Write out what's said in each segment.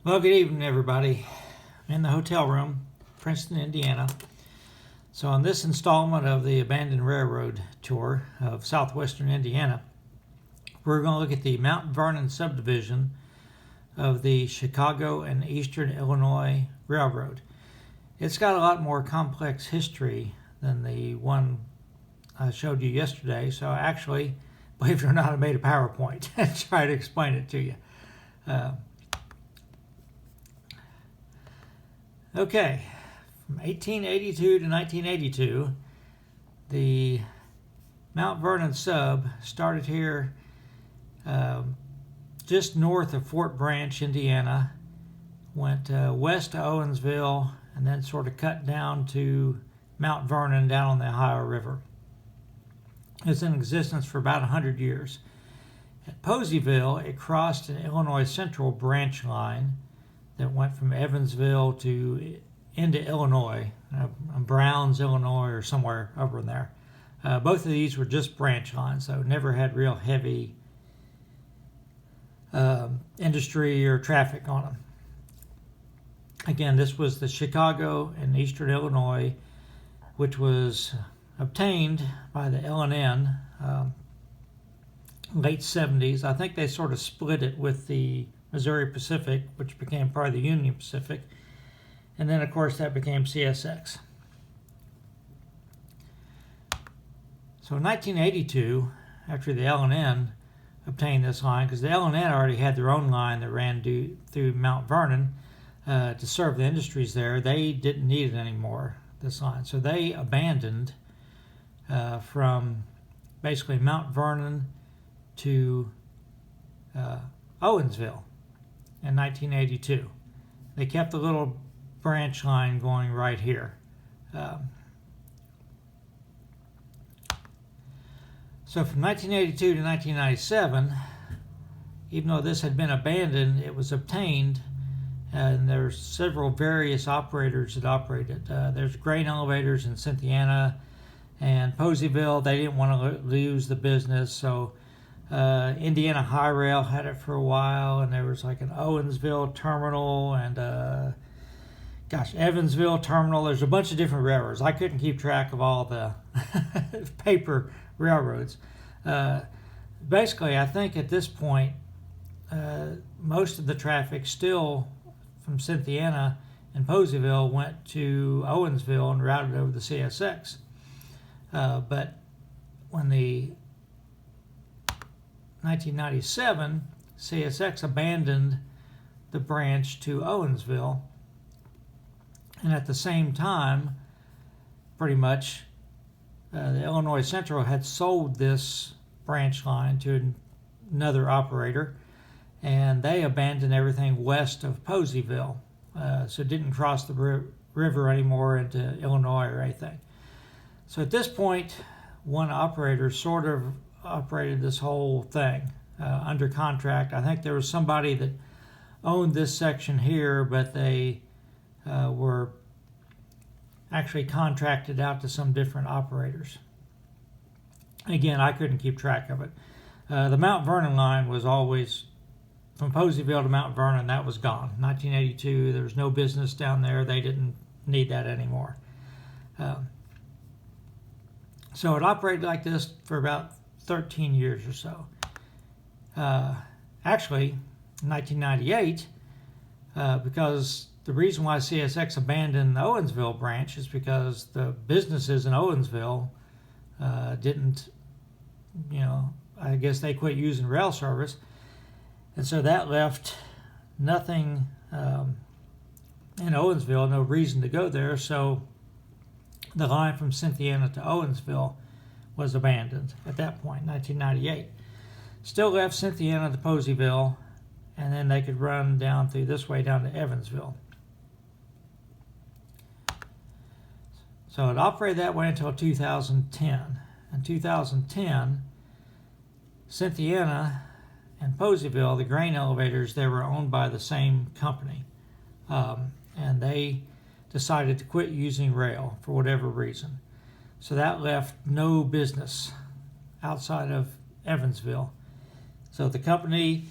Well, good evening, everybody. I'm in the hotel room, Princeton, Indiana. So on this installment of the Abandoned Railroad Tour of southwestern Indiana, we're going to look at the Mt Vernon subdivision of the Chicago and Eastern Illinois Railroad. It's got a lot more complex history than the one I showed you yesterday, so actually, believe it or not, I made a PowerPoint and try to explain it to you. Okay, from 1882 to 1982, the Mt Vernon sub started here just north of Fort Branch, Indiana, went west to Owensville, and then sort of cut down to Mt Vernon down on the Ohio River. It was in existence for about 100 years. At Poseyville, it crossed an Illinois Central branch line that went from Evansville to into Illinois, Browns, Illinois, or somewhere over in there. Both of these were just branch lines, so never had real heavy industry or traffic on them. Again, this was the Chicago and Eastern Illinois, which was obtained by the L&N late 70s. I think they sort of split it with the Missouri Pacific, which became part of the Union Pacific, and then of course that became CSX. So in 1982, after the L&N obtained this line, because the L&N already had their own line that ran through Mt Vernon to serve the industries there, they didn't need it anymore, this line. So they abandoned from basically Mt Vernon to Owensville in 1982. They kept the little branch line going right here. So from 1982 to 1997, even though this had been abandoned, it was obtained, and there's several various operators that operated. There's grain elevators in Cynthiana and Poseyville. They didn't want to lose the business, so Indiana High Rail had it for a while, and there was like an Owensville terminal and Evansville terminal. There's a bunch of different railroads. I couldn't keep track of all the paper railroads. Basically, I think at this point, most of the traffic still from Cynthiana and Poseyville went to Owensville and routed over the CSX. But when the 1997, CSX abandoned the branch to Owensville, and at the same time, pretty much, the Illinois Central had sold this branch line to another operator, and they abandoned everything west of Poseyville, so it didn't cross the river anymore into Illinois or anything. So at this point, one operator sort of operated this whole thing under contract. I think there was somebody that owned this section here, but they were actually contracted out to some different operators. Again, I couldn't keep track of it. The Mt Vernon line was always from Poseyville to Mt Vernon. That was gone. 1982, there was no business down there. They didn't need that anymore. So it operated like this for about 13 years or so. Actually, in 1998, because the reason why CSX abandoned the Owensville branch is because the businesses in Owensville didn't, I guess they quit using rail service. And so that left nothing in Owensville, no reason to go there. So the line from Cynthiana to Owensville was abandoned at that point, 1998. Still left Cynthiana to Poseyville, and then they could run down through this way down to Evansville. So it operated that way until 2010. In 2010, Cynthiana and Poseyville, the grain elevators, they were owned by the same company. And they decided to quit using rail for whatever reason. So that left no business outside of Evansville. So the company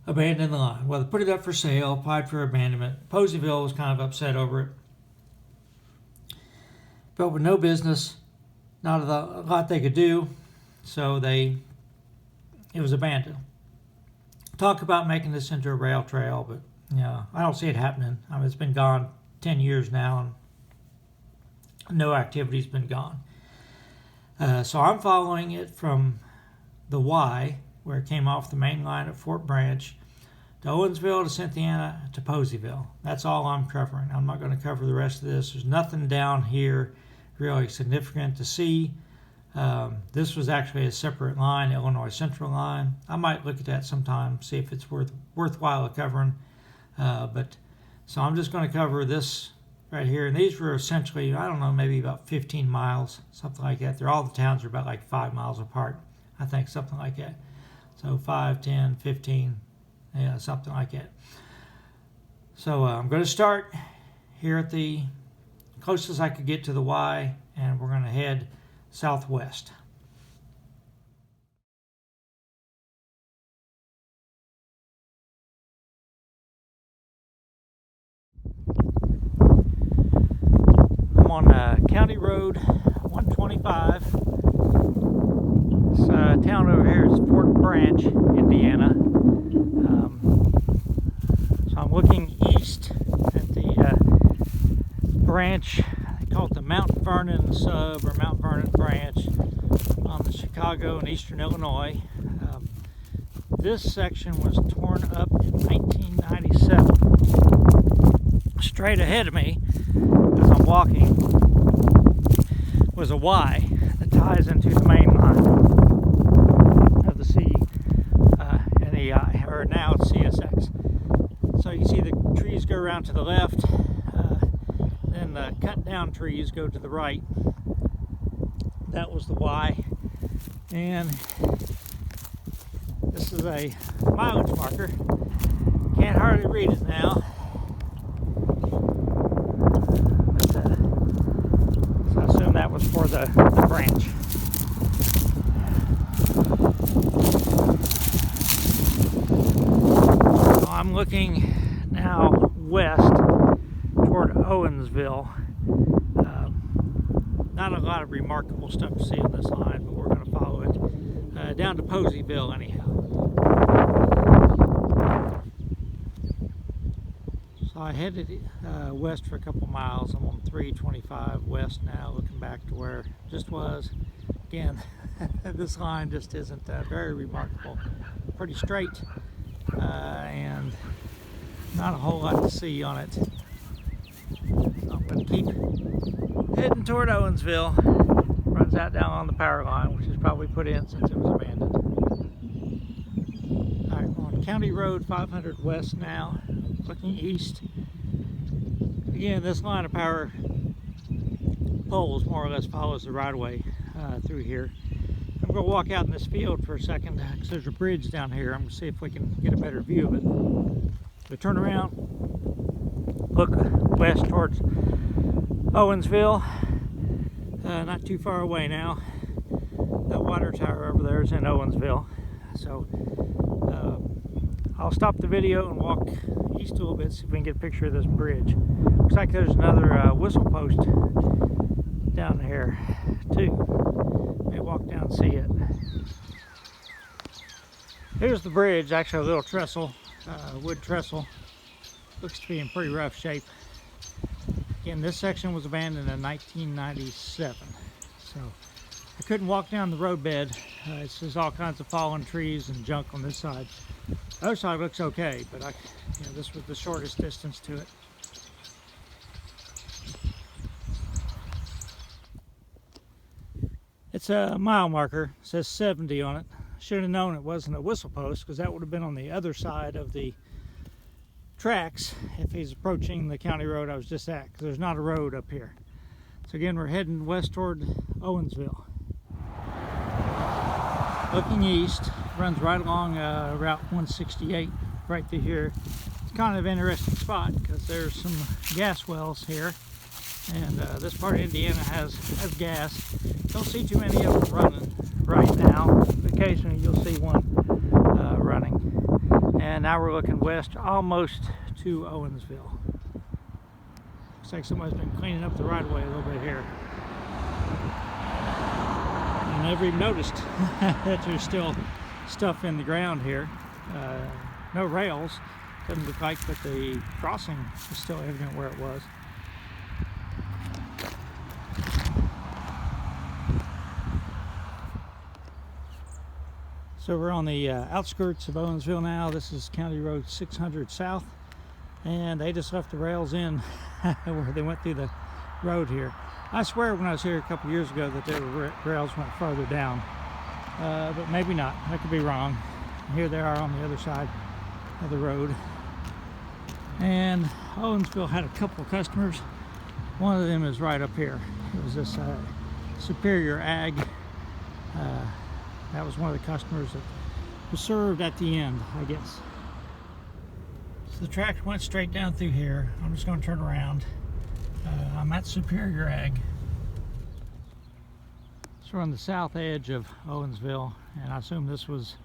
abandoned the line. Well, they put it up for sale, applied for abandonment. Poseyville was kind of upset over it. But with no business, not a lot they could do, so it was abandoned. Talk about making this into a rail trail, but I don't see it happening. I mean, it's been gone 10 years now, and no activity's been gone. So I'm following it from the Y, where it came off the main line at Fort Branch, to Owensville, to Cynthiana, to Poseyville. That's all I'm covering. I'm not going to cover the rest of this. There's nothing down here really significant to see. This was actually a separate line, Illinois Central line. I might look at that sometime, see if it's worthwhile covering. So I'm just going to cover this right here. And these were essentially, I don't know, maybe about 15 miles, something like that. All the towns are about like 5 miles apart, I think, something like that. So 5, 10, 15, yeah, something like that. So I'm going to start here at the closest I could get to the Y, and we're going to head southwest. I'm on County Road 125. This town over here is Fort Branch, Indiana. So I'm looking east at the branch. They call it the Mt Vernon sub or Mt Vernon branch on the Chicago and Eastern Illinois. This section was torn up in 1997. Straight ahead of me, as I'm walking, was a Y that ties into the main line of the C&EI, or now it's CSX. So you see the trees go around to the left, then the cut down trees go to the right. That was the Y. And this is a mileage marker. Can't hardly read it now. So I assume that was for the branch. So I'm looking now west toward Owensville. Not a lot of remarkable stuff to see on this line, but we're going to follow it down to Poseyville anyhow. So I headed west for a couple miles. I'm on 325 west now, looking back to where it just was. Again, this line just isn't very remarkable. Pretty straight and not a whole lot to see on it. So I'm going to keep heading toward Owensville. Runs out down on the power line, which is probably put in since it was abandoned. Alright, we're on County Road 500 west now, looking east. Again, this line of power poles more or less follows the right-of-way through here. I'm going to walk out in this field for a second because there's a bridge down here. I'm going to see if we can get a better view of it. So turn around, look west towards Owensville. Not too far away now. That water tower over there is in Owensville. So I'll stop the video and walk east a little bit, see if we can get a picture of this bridge. Looks like there's another whistle post down here too. May walk down and see it. Here's the bridge, actually a little trestle, wood trestle. Looks to be in pretty rough shape. Again, this section was abandoned in 1997, so I couldn't walk down the roadbed. It's just all kinds of fallen trees and junk on this side. The other side looks okay, but this was the shortest distance to it. It's a mile marker. It says 70 on it. Should have known it wasn't a whistle post because that would have been on the other side of the tracks if he's approaching the county road I was just at, because there's not a road up here. So again, we're heading west toward Owensville. Looking east, runs right along Route 168 right through here. It's kind of an interesting spot because there's some gas wells here, and this part of Indiana has gas. Don't see too many of them running right now. Occasionally you'll see one running. And now we're looking west almost to Owensville. Looks like somebody's been cleaning up the right of way a little bit here. I never even noticed that there's still stuff in the ground here. No rails, doesn't look like, but the crossing is still evident where it was. So we're on the outskirts of Owensville now. This is County Road 600 South, and they just left the rails in where they went through the road here. I swear when I was here a couple years ago that the rails went further down, but maybe not. I could be wrong. Here they are on the other side of the road. And Owensville had a couple of customers. One of them is right up here. It was this Superior Ag. That was one of the customers that was served at the end, I guess. So the tractor went straight down through here. I'm just going to turn around. I'm at Superior Ag. So we're on the south edge of Owensville, and I assume this was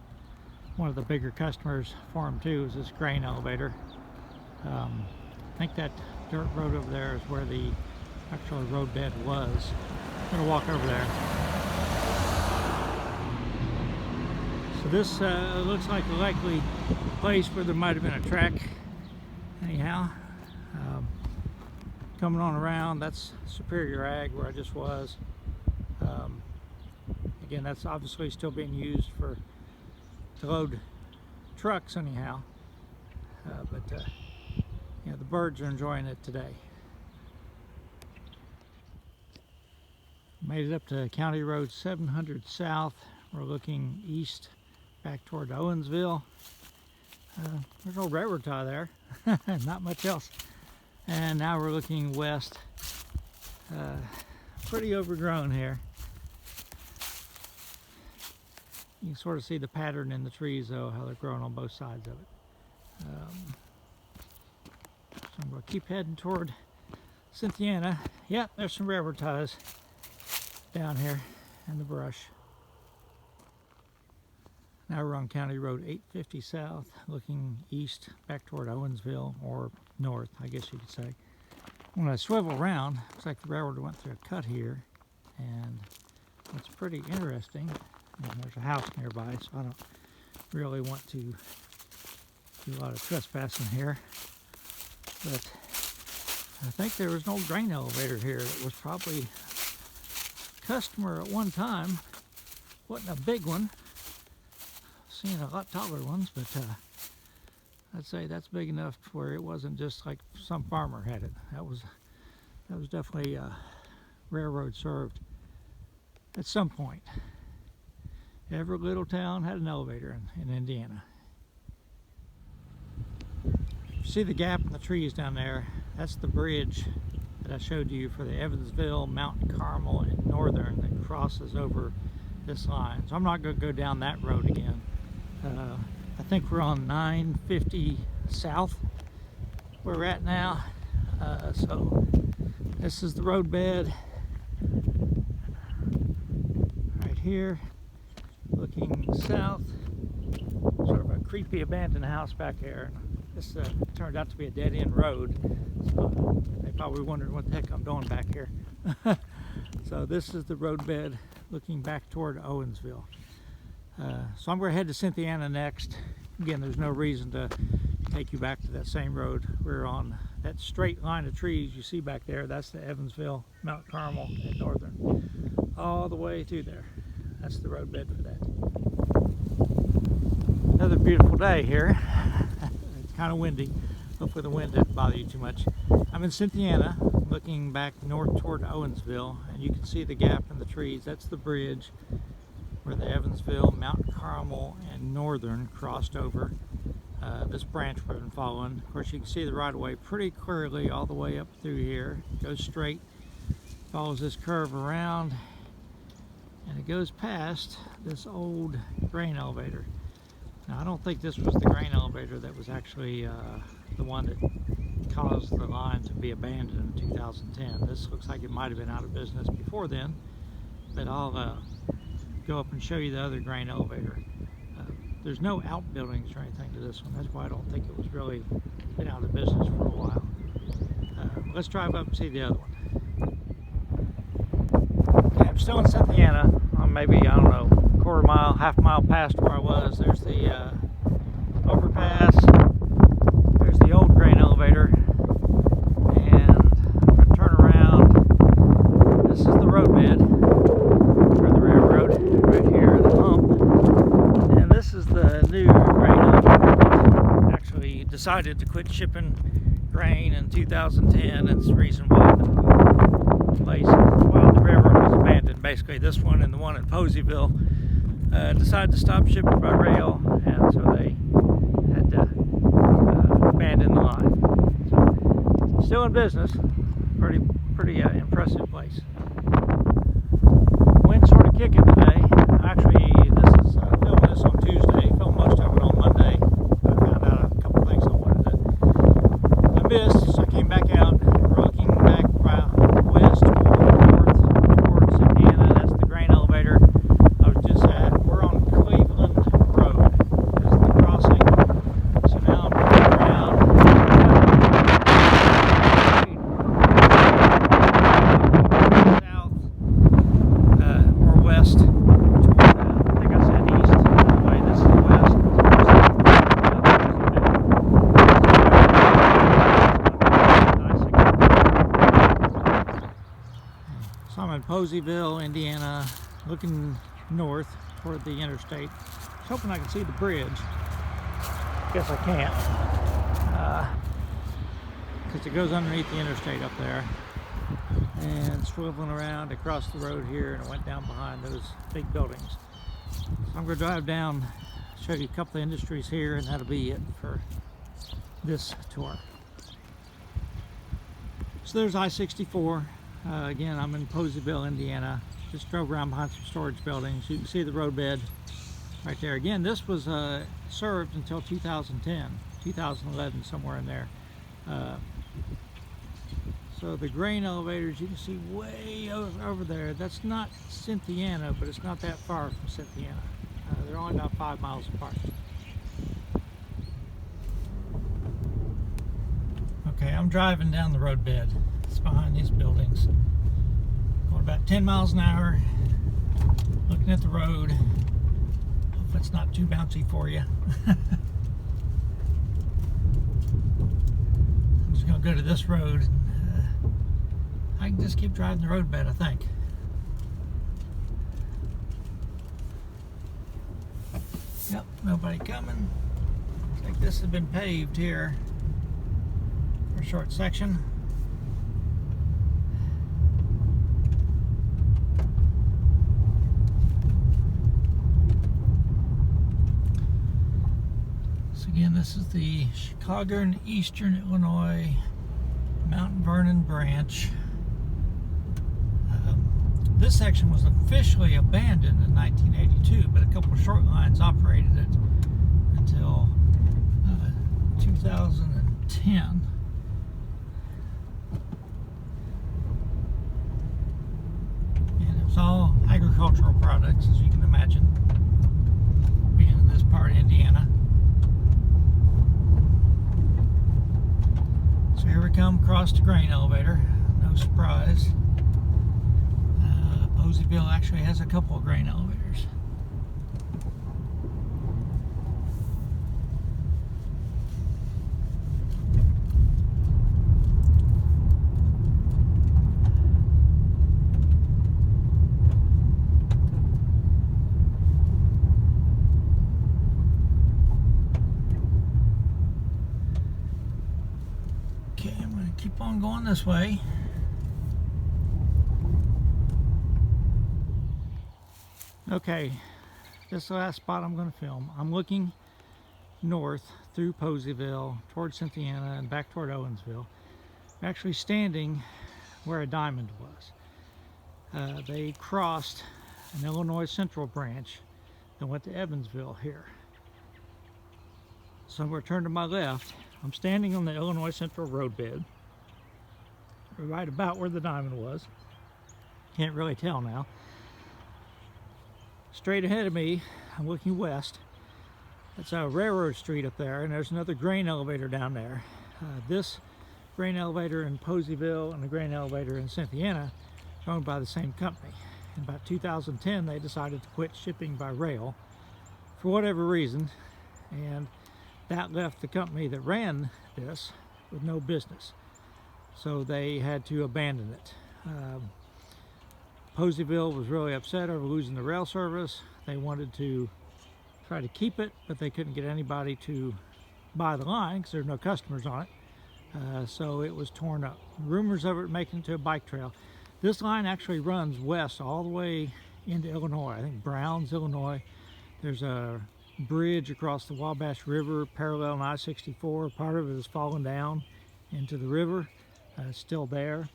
one of the bigger customers for him too, is this grain elevator. I think that dirt road over there is where the actual road bed was. I'm going to walk over there. So this looks like a likely place where there might have been a track. Anyhow, coming on around, that's Superior Ag where I just was. Again, that's obviously still being used to load trucks anyhow. But you know, the birds are enjoying it today. Made it up to County Road 700 South. We're looking east back toward Owensville. There's no railroad tie there, not much else. And now we're looking west. Pretty overgrown here. You can sort of see the pattern in the trees though, how they're growing on both sides of it. So I'm going to keep heading toward Cynthiana. Yep, there's some railroad ties down here in the brush. Now we're on County Road 850 South, looking east back toward Owensville, or north, I guess you could say. When I swivel around, looks like the railroad went through a cut here, and what's pretty interesting, and there's a house nearby, so I don't really want to do a lot of trespassing here, but I think there was an old grain elevator here that was probably a customer at one time. Wasn't a big one. Seen a lot taller ones, but I'd say that's big enough where it wasn't just like some farmer had it. That was definitely railroad served at some point. Every little town had an elevator in Indiana. See the gap in the trees down there? That's the bridge that I showed you for the Evansville, Mount Carmel, and Northern that crosses over this line. So I'm not going to go down that road again. I think we're on 950 South where we're at now. So this is the road bed right here, looking south. Sort of a creepy abandoned house back there. This turned out to be a dead-end road, so they probably wondered what the heck I'm doing back here. So this is the road bed looking back toward Owensville. So I'm going to head to Cynthiana next. Again, there's no reason to take you back to that same road. We're on that straight line of trees you see back there. That's the Evansville, Mount Carmel, and Northern. All the way through there. That's the road bed for that. Another beautiful day here. It's kind of windy. Hopefully the wind didn't bother you too much. I'm in Cynthiana, looking back north toward Owensville, and you can see the gap in the trees. That's the bridge where the Evansville, Mount Carmel, and Northern crossed over. This branch we've been following. Of course, you can see the right-of-way pretty clearly all the way up through here. It goes straight, follows this curve around, and it goes past this old grain elevator. Now, I don't think this was the grain elevator that was actually the one that caused the line to be abandoned in 2010. This looks like it might have been out of business before then, but I'll go up and show you the other grain elevator. There's no outbuildings or anything to this one. That's why I don't think it was really been out of business for a while. Let's drive up and see the other one. Okay, I'm still in Cynthiana. I'm maybe, I don't know, quarter mile, half mile past where I was. There's the overpass. There's the old grain elevator. And I'm going to turn around. This is the roadbed for the railroad. Right here, the hump. And this is the new grain elevator that actually decided to quit shipping grain in 2010. That's the reason why the railroad was abandoned. Basically, this one and the one in Poseyville decided to stop shipping by rail, and so they had to abandon the line. So, still in business. Pretty impressive place. Wind's sort of kicking today. Actually, this is filming this on Tuesday. Filmed most of it on Monday. I found out a couple things I missed, so I came back out. We're looking back west towards Indiana. That's the grain elevator I was just at. We're on Cleveland Road. This is the crossing. So now I'm turning around. South or west toward, I think I said east. Anyway, this is west. So I'm in Poseyville, Indiana, looking north toward the interstate. I was hoping I could see the bridge. Guess I can't, because it goes underneath the interstate up there and swiveling around across the road here, and it went down behind those big buildings. So I'm going to drive down, show you a couple of industries here, and that'll be it for this tour. So there's I-64. Again, I'm in Poseyville, Indiana. Just drove around behind some storage buildings. You can see the roadbed right there. Again, this was served until 2010, 2011, somewhere in there. So the grain elevators, you can see way over there. That's not Cynthiana, but it's not that far from Cynthiana. They're only about 5 miles apart. Okay, I'm driving down the roadbed. It's behind these buildings. Going about 10 miles an hour. Looking at the road. Hope it's not too bouncy for you. I'm just going to go to this road. I can just keep driving the roadbed, I think. Yep, nobody coming. Looks like this has been paved here for a short section. So again, this is the Chicago and Eastern Illinois Mt Vernon branch. This section was officially abandoned in 1982, but a couple of short lines operated it until 2010. And it was all agricultural products, as you can imagine, being in this part of Indiana. So here we come across the grain elevator, no surprise. Poseyville actually has a couple of grain elevators. Okay, I'm going to keep on going this way. Okay, this is the last spot I'm going to film. I'm looking north through Poseyville towards Cynthiana and back toward Owensville. I'm actually standing where a diamond was. They crossed an Illinois Central branch and went to Evansville here. So I'm going to turn to my left. I'm standing on the Illinois Central roadbed, right about where the diamond was. Can't really tell now. Straight ahead of me, I'm looking west. It's a railroad street up there, and there's another grain elevator down there. This grain elevator in Poseyville and the grain elevator in C&EI are owned by the same company. In about 2010, they decided to quit shipping by rail for whatever reason, and that left the company that ran this with no business. So they had to abandon it. Poseyville was really upset over losing the rail service. They wanted to try to keep it, but they couldn't get anybody to buy the line because there were no customers on it. So it was torn up. Rumors of it making it to a bike trail. This line actually runs west all the way into Illinois. I think Browns, Illinois. There's a bridge across the Wabash River parallel to I-64. Part of it has fallen down into the river. It's still there.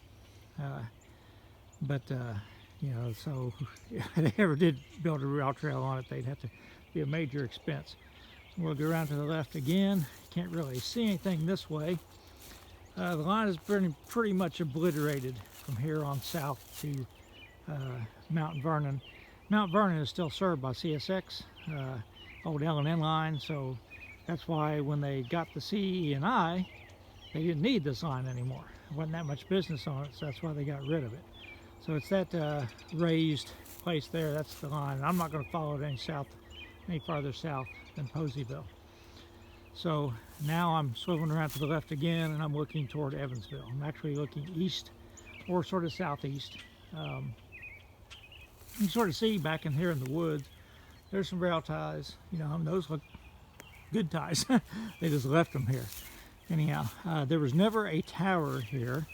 You know, so if they ever did build a rail trail on it, they'd have to be a major expense. We'll go around to the left again. Can't really see anything this way. The line is pretty much obliterated from here on south to Mt Vernon. Mt Vernon is still served by CSX, old L&N line, so that's why when they got the C&EI, they didn't need this line anymore. There wasn't that much business on it, so that's why they got rid of it. So it's that raised place there, that's the line. I'm not going to follow it any farther south than Poseyville. So now I'm swiveling around to the left again, and I'm looking toward Evansville. I'm actually looking east or sort of southeast. You can sort of see back in here in the woods, there's some rail ties. You know, those look good ties. They just left them here. Anyhow, there was never a tower here.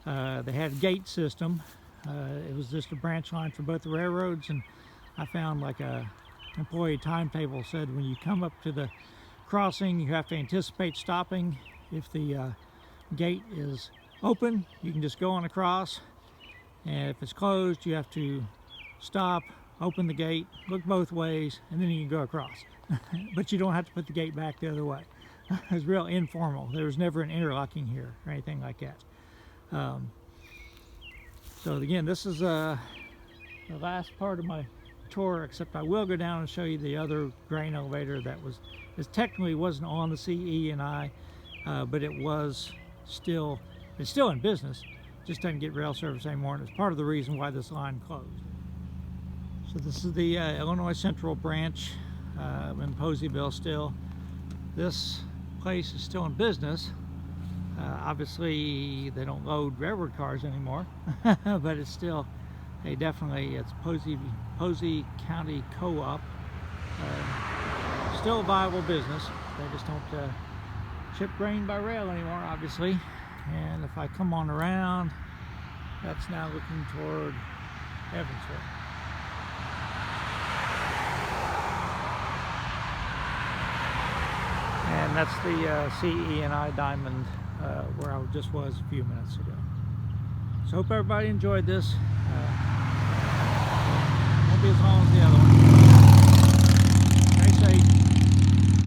They had a gate system. It was just a branch line for both the railroads, and I found like a employee timetable said when you come up to the crossing, you have to anticipate stopping. If the gate is open, you can just go on across, and if it's closed, you have to stop, open the gate, look both ways, and then you can go across. But you don't have to put the gate back the other way. It was real informal. There was never an interlocking here or anything like that. So again, this is the last part of my tour, except I will go down and show you the other grain elevator that technically wasn't on the C&EI, but it's still in business, just doesn't get rail service anymore, and it's part of the reason why this line closed. So this is the Illinois Central branch in Poseyville still. This place is still in business. Obviously they don't load railroad cars anymore, but it's still it's Posey County Co-op. Still a viable business. They just don't ship grain by rail anymore, obviously. And if I come on around, that's now looking toward Evansville. And that's the C&EI diamond where I just was a few minutes ago. So hope everybody enjoyed this. Won't be as long as the other one. Stay safe.